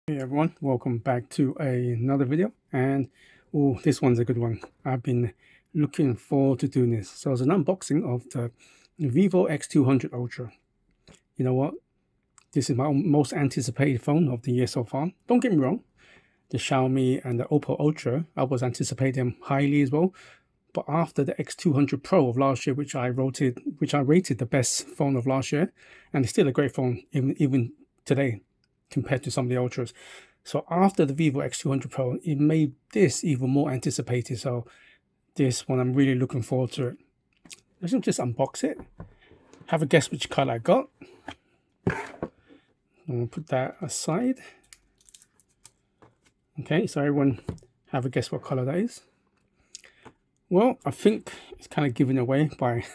Hey everyone, welcome back to another video. And this one's a good one. I've been looking forward to doing this. So it's an unboxing of the Vivo X200 Ultra. You know what? This is my most anticipated phone of the year so far. Don't get me wrong, the Xiaomi and the Oppo Ultra, I was anticipating them highly as well. But after the X200 Pro of last year, which I rated the best phone of last year, and it's still a great phone even today compared to some of the Ultras. So after the Vivo X200 Pro, it made this even more anticipated. So this one, I'm really looking forward to it. Let's just unbox it. Have a guess which color I got. I'm gonna put that aside. Okay, so everyone have a guess what color that is. Well, I think it's kind of given away by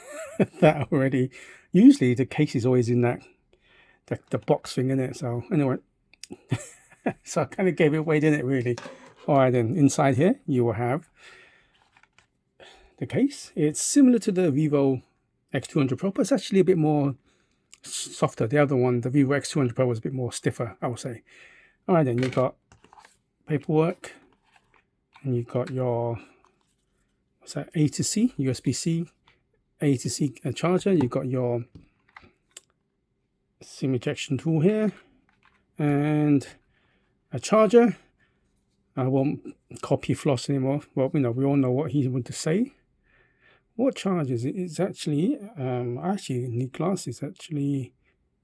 that already. Usually the case is always in that the box thing in it. So anyway, so I kind of gave it away, didn't it, really? All right, then inside here you will have the case. It's similar to the Vivo X200 Pro, but it's actually a bit more softer. The other one, the Vivo X200 Pro, was a bit more stiffer, I would say. All right, then you've got paperwork, and you've got your A to C, USB-C, A to C charger. You've got your SIM ejection tool here, and a charger. I won't copy floss anymore. Well, we all know what he wanted to say. What charges? It's actually, I actually need glasses. Actually,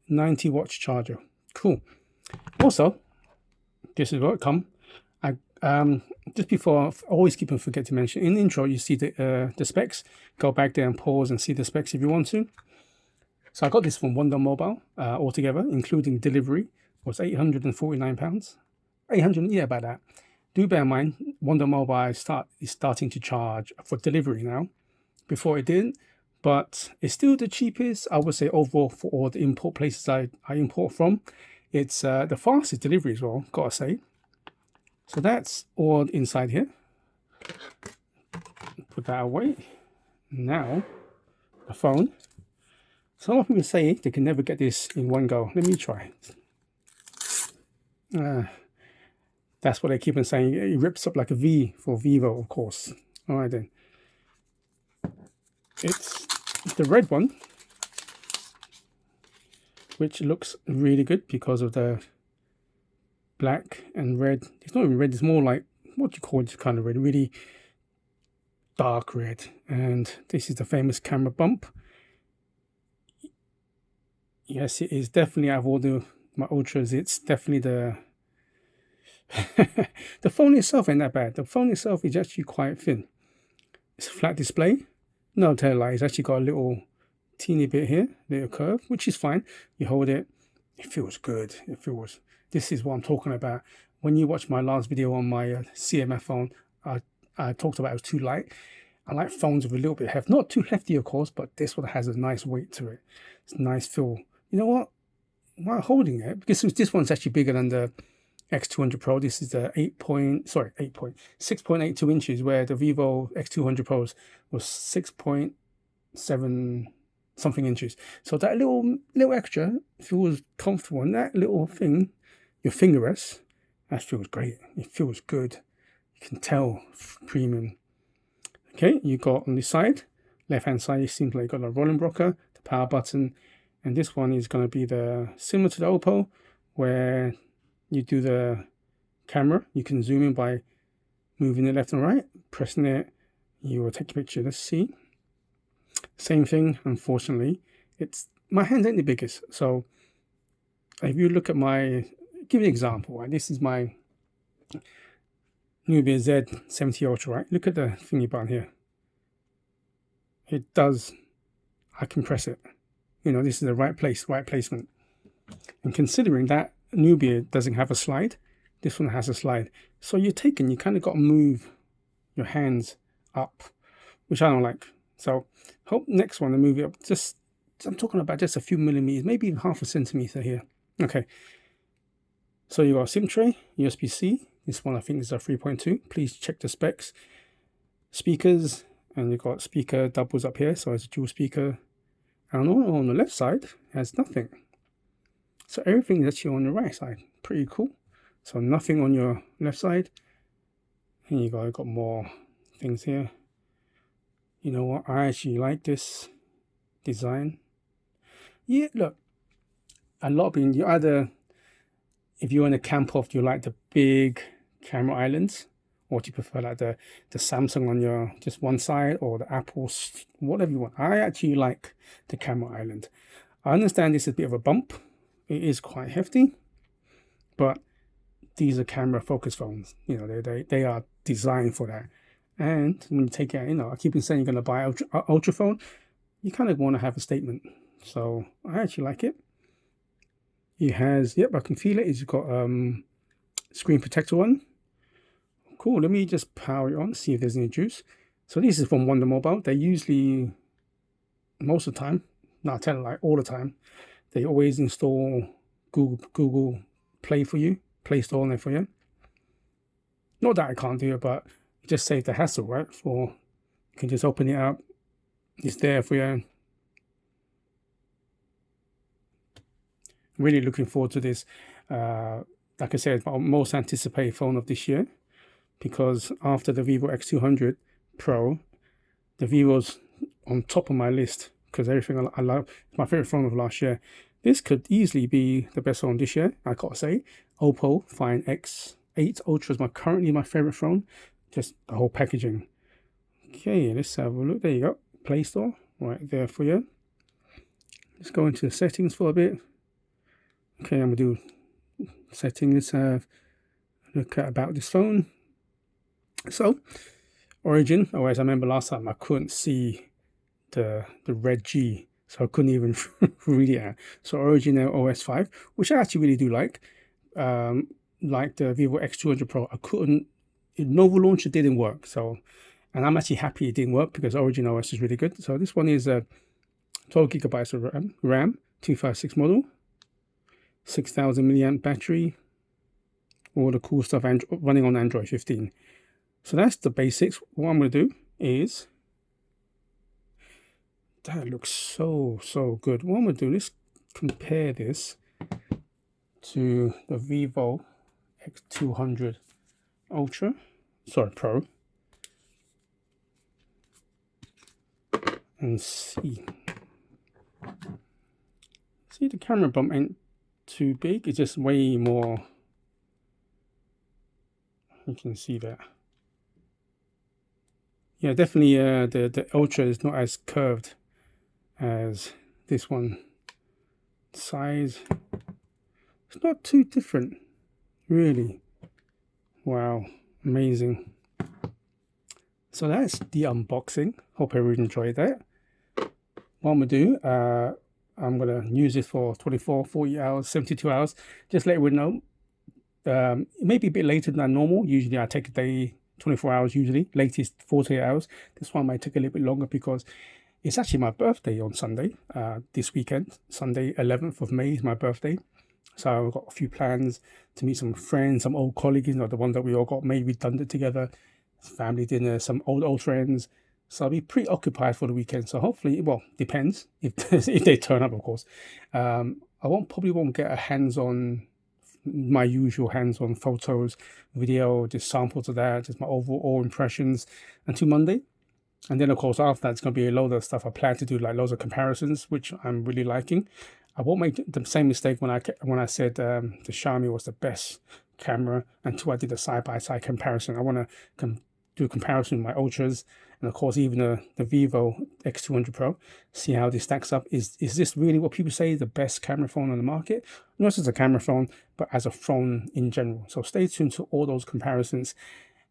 90 watts charger. Cool. Also, this is what it comes. Just before, I always keep on forget to mention, in the intro you see the specs. Go back there and pause and see the specs if you want to. So I got this from Wonder Mobile altogether, including delivery, was £849. 800, yeah, about that. Do bear in mind, Wonder Mobile is starting to charge for delivery now. Before it didn't, but it's still the cheapest, I would say, overall for all the import places I import from. It's the fastest delivery as well, gotta say. So that's all inside here. Put that away. Now, the phone. So a lot of people say they can never get this in one go. Let me try. That's what they keep on saying. It rips up like a V for Vivo, of course. All right then. It's the red one, which looks really good because of the black and red. It's not even red, it's more like, what do you call this kind of red? Really dark red. And this is the famous camera bump. Yes, it is definitely, out of all my Ultras, it's definitely the the phone itself ain't that bad. The phone itself is actually quite thin. It's a flat display. No, tell a lie, it's actually got a little teeny bit here, little curve, which is fine. You hold it, it feels good. This is what I'm talking about. When you watch my last video on my CMF phone, I talked about it was too light. I like phones with a little bit of heft. Not too hefty, of course, but this one has a nice weight to it. It's a nice feel. You know what? While holding it, because this one's actually bigger than the X200 Pro. This is the 6.82 inches, where the Vivo X200 Pros was 6.7 something inches. So that little extra feels comfortable, and that little thing, your finger rests, that feels great. It feels good. You can tell premium. Okay, you got on the side, left hand side, it seems like you got a rolling rocker, the power button, and this one is going to be similar to the Oppo, where you do the camera. You can zoom in by moving it left and right, pressing it, you will take a picture. Let's see. Same thing, unfortunately. My hand ain't the biggest. So if you look at give you an example, right? This is my Nubia Z70 Ultra, right? Look at the thingy button here. I can press it. This is the right placement. And considering that Nubia doesn't have a slide, this one has a slide. So you kind of got to move your hands up, which I don't like. So hope next one to move it up. I'm talking about just a few millimeters, maybe even half a centimeter here. Okay. So you got a SIM tray, USB-C. This one I think is a 3.2. Please check the specs. Speakers, and you've got speaker doubles up here, so it's a dual speaker. And on the left side, it has nothing. So everything is actually on the right side. Pretty cool. So nothing on your left side. Here you go, I've got more things here. You know what, I actually like this design. Yeah, look, a lot of people, you either, if you're in a camp of you like the big camera islands, or do you prefer like the Samsung on your just one side, or the Apple, whatever you want. I actually like the camera island. I understand this is a bit of a bump. It is quite hefty, but these are camera focus phones. You know, they are designed for that. And when you take it, you know, I keep on saying you're going to buy ultra phone, you kind of want to have a statement. So I actually like it. It has, yep, I can feel it. It's got screen protector on. Cool. Let me just power it on, see if there's any juice. So this is from Wonder Mobile. They usually, most of the time, not tell like all the time, they always install Google Play for you, Play Store on there for you. Not that I can't do it, but just save the hassle, right? For you can just open it up. It's there for you. Really looking forward to this. Like I said, my most anticipated phone of this year, because after the Vivo X200 Pro, the Vivo's on top of my list because everything I love. It's my favorite phone of last year. This could easily be the best phone this year, I gotta say. Oppo Find X8 Ultra is currently my favorite phone. Just the whole packaging. Okay, let's have a look. There you go. Play Store right there for you. Let's go into the settings for a bit. Okay, I'm gonna do settings. Let's have a look at about this phone. So, Origin. Oh, as I remember last time, I couldn't see the red G, so I couldn't even read it out. So Origin OS 5, which I actually really do like. Like the Vivo X200 Pro, I couldn't. Nova Launcher didn't work. So, and I'm actually happy it didn't work because Origin OS is really good. So this one is 12 gigabytes of RAM, 256 model, 6,000 milliamp battery, all the cool stuff, running on Android 15. So that's the basics. What I'm going to do is, that looks so good. What I'm going to do, let's compare this to the Vivo X200 Ultra, sorry, Pro, and see the camera bump ain't too big. It's just way more. You can see that. Yeah, definitely the Ultra is not as curved as this one. Size, it's not too different, really. Wow, amazing. So that's the unboxing. Hope everyone enjoyed that. What I'm gonna do, I'm gonna use it for 24, 40 hours, 72 hours. Just let everyone know. Maybe a bit later than normal. Usually I take a day, 24 hours usually, latest 48 hours. This one might take a little bit longer because it's actually my birthday on Sunday, this weekend. Sunday 11th of May is my birthday. So I've got a few plans to meet some friends, some old colleagues, you know, the one that we all got made redundant together, family dinner, some old friends. So I'll be preoccupied for the weekend. So hopefully, well, depends if they turn up, of course. I probably won't get a hands-on, my usual hands-on photos, video, just samples of that, just my overall impressions until Monday. And then, of course, after that, it's going to be a load of stuff I plan to do, like loads of comparisons, which I'm really liking. I won't make the same mistake when I said the Xiaomi was the best camera until I did a side-by-side comparison. I want to do a comparison with my Ultras, and of course, even the Vivo X200 Pro, see how this stacks up. Is this really what people say is the best camera phone on the market? Not just as a camera phone, but as a phone in general. So stay tuned to all those comparisons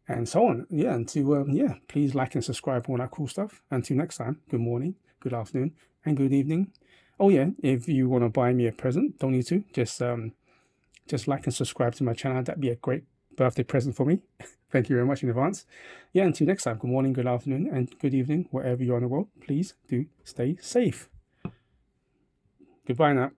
and so on. Yeah, and to please like and subscribe for all that cool stuff. Until next time, good morning, good afternoon, and good evening. Oh yeah, if you want to buy me a present, don't need to. Just like and subscribe to my channel. That'd be a great birthday present for me. Thank you very much in advance. Yeah, until next time, good morning, good afternoon, and good evening, wherever you are in the world. Please do stay safe. Goodbye now.